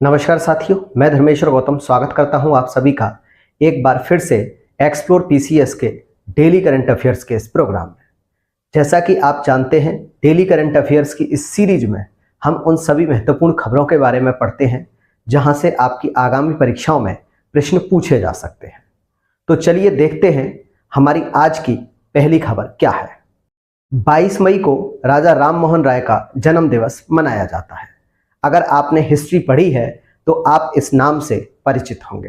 नमस्कार साथियों, मैं धर्मेश्वर गौतम स्वागत करता हूं आप सभी का एक बार फिर से एक्सप्लोर पीसीएस के डेली करंट अफेयर्स के इस प्रोग्राम में। जैसा कि आप जानते हैं, डेली करंट अफेयर्स की इस सीरीज में हम उन सभी महत्वपूर्ण खबरों के बारे में पढ़ते हैं जहां से आपकी आगामी परीक्षाओं में प्रश्न पूछे जा सकते हैं। तो चलिए देखते हैं हमारी आज की पहली खबर क्या है। 22 मई को राजा राम मोहन राय का जन्म दिवस मनाया जाता है। अगर आपने हिस्ट्री पढ़ी है तो आप इस नाम से परिचित होंगे।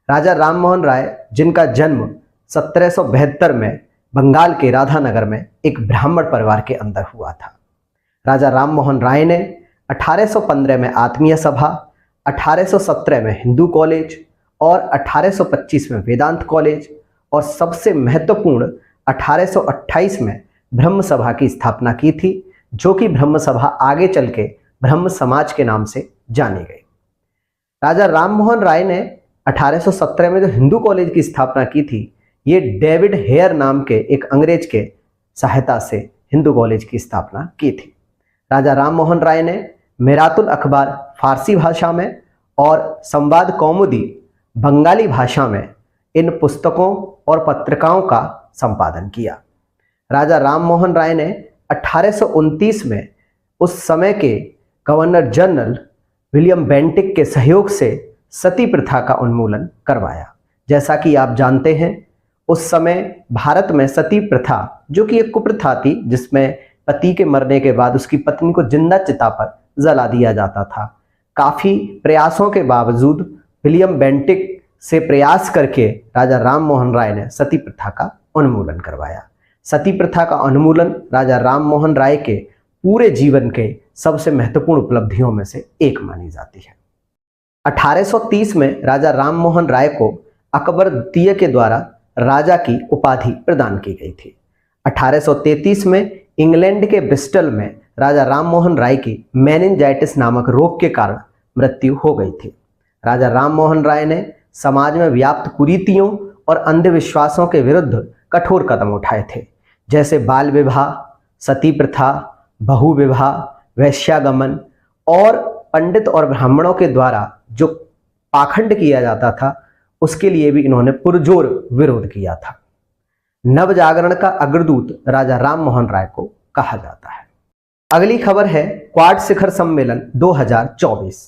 राजा राम मोहन राय, जिनका जन्म 1772 में बंगाल के राधानगर में एक ब्राह्मण परिवार के अंदर हुआ था। राजा राम मोहन राय ने 1815 में आत्मीय सभा, 1817 में हिंदू कॉलेज और 1825 में वेदांत कॉलेज और सबसे महत्वपूर्ण 1828 में ब्रह्म सभा की स्थापना की थी, जो कि ब्रह्म सभा आगे चल के ब्रह्म समाज के नाम से जानी गई। राजा राम मोहन राय ने 1817 में जो हिंदू कॉलेज की स्थापना की थी, ये डेविड हेयर नाम के एक अंग्रेज के सहायता से हिंदू कॉलेज की स्थापना की थी। राजा राम मोहन राय ने मिरातुल अखबार फारसी भाषा में और संवाद कौमुदी बंगाली भाषा में इन पुस्तकों और पत्रिकाओं का संपादन किया। राजा राम मोहन राय ने 1829 में उस समय के गवर्नर जनरल विलियम बेंटिक के सहयोग से सती प्रथा का उन्मूलन करवाया। जैसा कि आप जानते हैं, उस समय भारत में सती प्रथा, जो कि एक कुप्रथा थी जिसमें पति के मरने के बाद उसकी पत्नी को जिंदा चिता पर जला दिया जाता था, काफी प्रयासों के बावजूद विलियम बेंटिक से प्रयास करके राजा राम मोहन राय ने सती प्रथा का उन्मूलन करवाया। सती प्रथा का उन्मूलन राजा राम मोहन राय के पूरे जीवन के सबसे महत्वपूर्ण उपलब्धियों में से एक मानी जाती है। 1830 में राजा राम मोहन राय को अकबर द्वितीय के द्वारा राजा की उपाधि प्रदान की गई थी। 1833 में इंग्लैंड के ब्रिस्टल में राजा राम मोहन राय की मेनिंजाइटिस नामक रोग के कारण मृत्यु हो गई थी। राजा राम मोहन राय ने समाज में व्याप्त कुरीतियों और अंधविश्वासों के विरुद्ध कठोर कदम उठाए थे, जैसे बाल विवाह, सती प्रथा, बहु विवाह, वैश्यागमन और पंडित और ब्राह्मणों के द्वारा जो पाखंड किया जाता था, उसके लिए भी इन्होंने पुरजोर विरोध किया था। नव जागरण का अग्रदूत राजा राम मोहन राय को कहा जाता है। अगली खबर है क्वाड शिखर सम्मेलन 2024।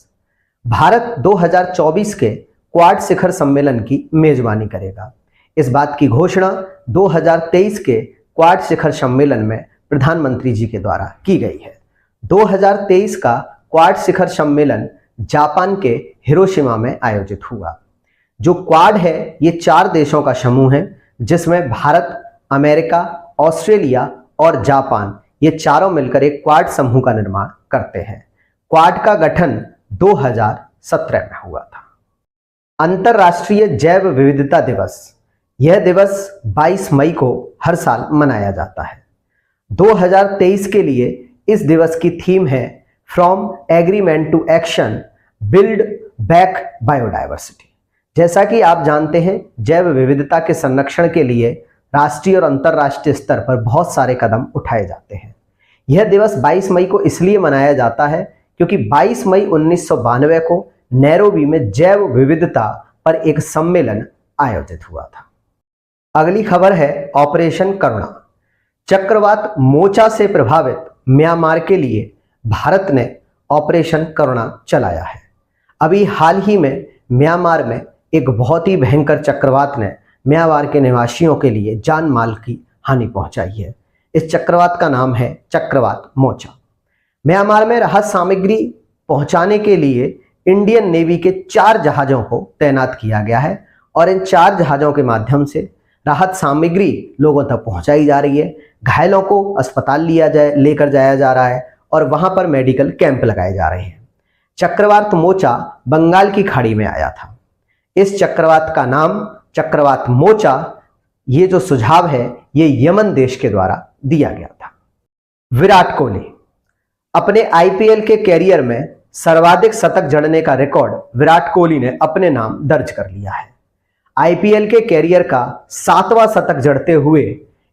भारत 2024 के क्वाड शिखर सम्मेलन की मेजबानी करेगा। इस बात की घोषणा 2023 के क्वाड शिखर सम्मेलन में प्रधानमंत्री जी के द्वारा की गई है। 2023 का क्वाड शिखर सम्मेलन जापान के हिरोशिमा में आयोजित हुआ। जो क्वाड है, ये 4 देशों का समूह है, जिसमें भारत, अमेरिका, ऑस्ट्रेलिया और जापान, ये चारों मिलकर एक क्वाड समूह का निर्माण करते हैं। क्वाड का गठन 2017 में हुआ था। अंतर्राष्ट्रीय जैव विविधता दिवस, यह दिवस 22 मई को हर साल मनाया जाता है। 2023 के लिए इस दिवस की थीम है from agreement to action, build back biodiversity. जैसा कि आप जानते हैं, जैव विविधता के संरक्षण के लिए राष्ट्रीय और अंतर्राष्ट्रीय स्तर पर बहुत सारे कदम उठाए जाते हैं। यह दिवस 22 मई को इसलिए मनाया जाता है क्योंकि 22 मई 1992 को नैरोबी में जैव विविधता पर एक सम्मेलन आयोजित हुआ था। अगली खबर है ऑपरेशन करुणा। चक्रवात मोचा से प्रभावित म्यांमार के लिए भारत ने ऑपरेशन करुणा चलाया है। अभी हाल ही में म्यांमार में एक बहुत ही भयंकर चक्रवात ने म्यांमार के निवासियों के लिए जान माल की हानि पहुंचाई है। इस चक्रवात का नाम है चक्रवात मोचा। म्यांमार में राहत सामग्री पहुंचाने के लिए इंडियन नेवी के 4 जहाजों को तैनात किया गया है और इन 4 जहाजों के माध्यम से राहत सामग्री लोगों तक पहुंचाई जा रही है। घायलों को अस्पताल लेकर जाया जा रहा है और वहां पर मेडिकल कैंप लगाए जा रहे हैं। चक्रवात मोचा बंगाल की खाड़ी में आया था। इस चक्रवात का नाम चक्रवात मोचा, ये जो सुझाव है, ये यमन देश के द्वारा दिया गया था। विराट कोहली अपने आईपीएल के कैरियर में सर्वाधिक शतक जड़ने का रिकॉर्ड विराट कोहली ने अपने नाम दर्ज कर लिया है। आईपीएल के कैरियर का 7वां शतक जड़ते हुए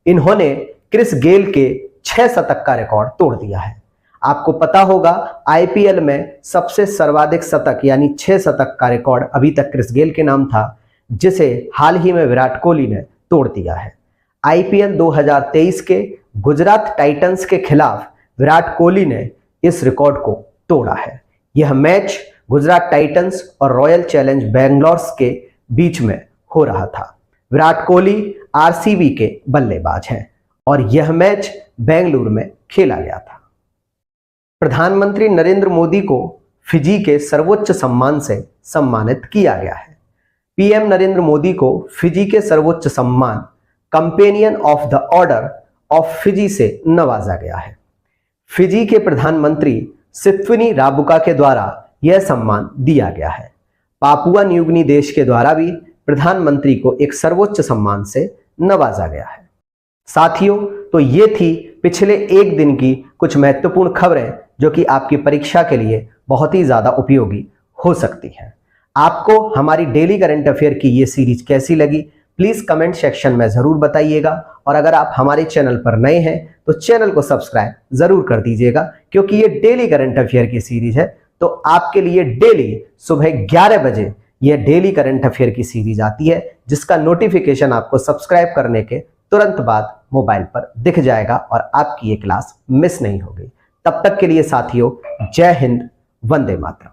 इन्होंने क्रिस गेल के 6 शतक का रिकॉर्ड तोड़ दिया है। आपको पता होगा आईपीएल में सबसे सर्वाधिक शतक यानी 6 शतक का रिकॉर्ड अभी तक क्रिस गेल के नाम था, जिसे हाल ही में विराट कोहली ने तोड़ दिया है। आईपीएल 2023 के गुजरात टाइटंस के खिलाफ विराट कोहली ने इस रिकॉर्ड को तोड़ा है। यह मैच गुजरात टाइटंस और रॉयल चैलेंज बेंगलोर के बीच में हो रहा था। विराट कोहली आरसीबी के बल्लेबाज हैं और यह मैच बेंगलुरु में खेला गया था। प्रधानमंत्री नरेंद्र मोदी को फिजी के सर्वोच्च सम्मान से सम्मानित किया गया है। पीएम नरेंद्र मोदी को फिजी के सर्वोच्च सम्मान companion of the order of Fiji से नवाजा गया है। फिजी के प्रधानमंत्री सित्विनी राबुका के द्वारा यह सम्मान दिया गया है। पापुआ न्यूगिनी देश के द्वारा भी प्रधानमंत्री को एक सर्वोच्च सम्मान से नवाजा गया है। साथियों, तो ये थी पिछले एक दिन की कुछ महत्वपूर्ण खबरें जो कि आपकी परीक्षा के लिए बहुत ही ज्यादा उपयोगी हो सकती हैं। आपको हमारी डेली करंट अफेयर की ये सीरीज कैसी लगी, प्लीज कमेंट सेक्शन में जरूर बताइएगा। और अगर आप हमारे चैनल पर नए हैं तो चैनल को सब्सक्राइब जरूर कर दीजिएगा, क्योंकि ये डेली करंट अफेयर की सीरीज है। तो आपके लिए डेली सुबह 11 बजे यह डेली करंट अफेयर की सीरीज आती है, जिसका नोटिफिकेशन आपको सब्सक्राइब करने के तुरंत बाद मोबाइल पर दिख जाएगा और आपकी ये क्लास मिस नहीं होगी। तब तक के लिए साथियों, जय हिंद, वंदे मातरम।